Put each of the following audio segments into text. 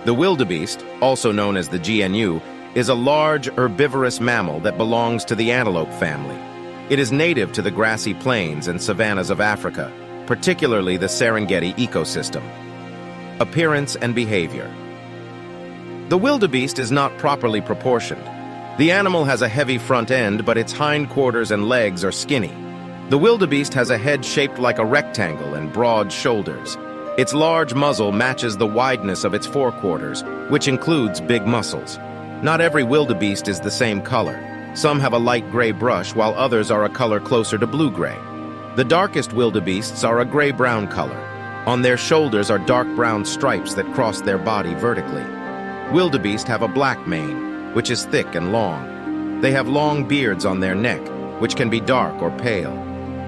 The wildebeest, also known as the GNU, is a large herbivorous mammal that belongs to the antelope family. It is native to the grassy plains and savannas of Africa, particularly the Serengeti ecosystem. Appearance and behavior. The wildebeest is not properly proportioned. The animal has a heavy front end, but its hindquarters and legs are skinny. The wildebeest has a head shaped like a rectangle and broad shoulders. Its large muzzle matches the wideness of its forequarters, which includes big muscles. Not every wildebeest is the same color. Some have a light gray brush, while others are a color closer to blue-gray. The darkest wildebeests are a gray-brown color. On their shoulders are dark brown stripes that cross their body vertically. Wildebeest have a black mane, which is thick and long. They have long beards on their neck, which can be dark or pale.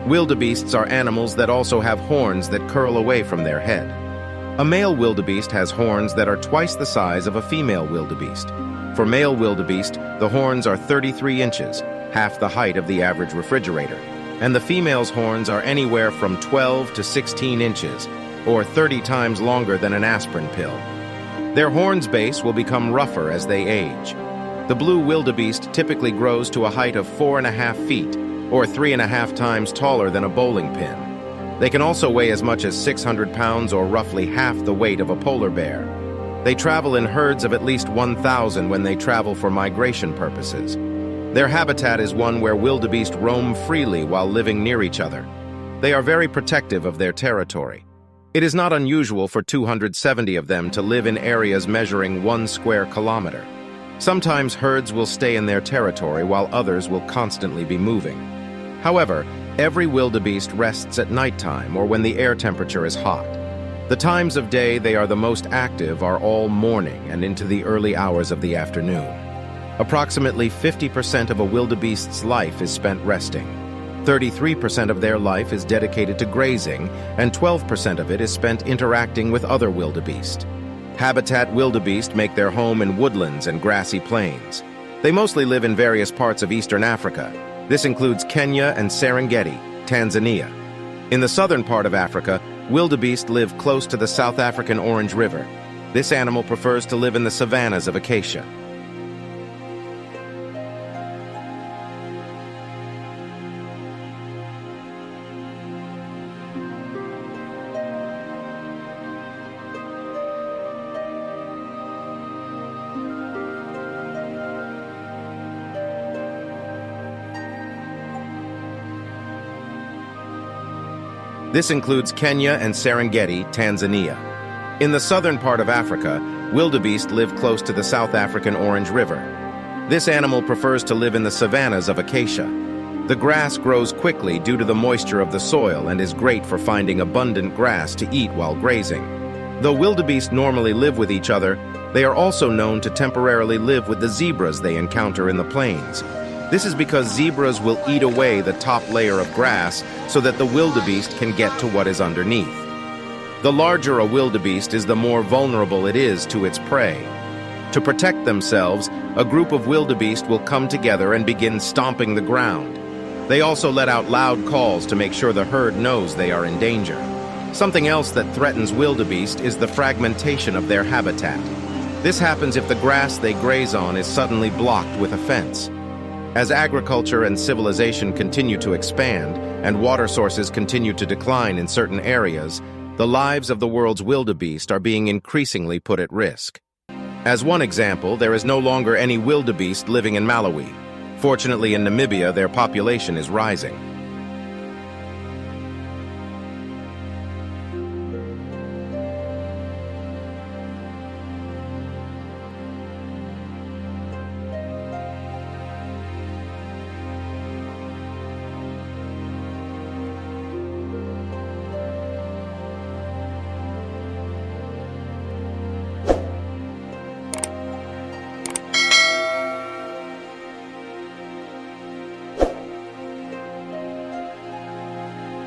Wildebeests are animals that also have horns that curl away from their head. A male wildebeest has horns that are twice the size of a female wildebeest. For male wildebeest, the horns are 33 inches, half the height of the average refrigerator, and the female's horns are anywhere from 12 to 16 inches, or 30 times longer than an aspirin pill. Their horn's base will become rougher as they age. The blue wildebeest typically grows to a height of 4.5 feet, or 3.5 times taller than a bowling pin. They can also weigh as much as 600 pounds, or roughly half the weight of a polar bear. They travel in herds of at least 1,000 when they travel for migration purposes. Their habitat is one where wildebeest roam freely while living near each other. They are very protective of their territory. It is not unusual for 270 of them to live in areas measuring 1 square kilometer. Sometimes herds will stay in their territory while others will constantly be moving. However, every wildebeest rests at nighttime or when the air temperature is hot. The times of day they are the most active are all morning and into the early hours of the afternoon. Approximately 50% of a wildebeest's life is spent resting. 33% of their life is dedicated to grazing, and 12% of it is spent interacting with other wildebeest. Habitat wildebeest make their home in woodlands and grassy plains. They mostly live in various parts of eastern Africa. This includes Kenya and Serengeti, Tanzania. In the southern part of Africa, wildebeest live close to the South African Orange River. This animal prefers to live in the savannas of Acacia. This includes Kenya and Serengeti, Tanzania. In the southern part of Africa, wildebeest live close to the South African Orange River. This animal prefers to live in the savannas of Acacia. The grass grows quickly due to the moisture of the soil and is great for finding abundant grass to eat while grazing. Though wildebeest normally live with each other, they are also known to temporarily live with the zebras they encounter in the plains. This is because zebras will eat away the top layer of grass so that the wildebeest can get to what is underneath. The larger a wildebeest is, the more vulnerable it is to its prey. To protect themselves, a group of wildebeest will come together and begin stomping the ground. They also let out loud calls to make sure the herd knows they are in danger. Something else that threatens wildebeest is the fragmentation of their habitat. This happens if the grass they graze on is suddenly blocked with a fence. As agriculture and civilization continue to expand and water sources continue to decline in certain areas, the lives of the world's wildebeest are being increasingly put at risk. As one example, there is no longer any wildebeest living in Malawi. Fortunately, in Namibia, their population is rising.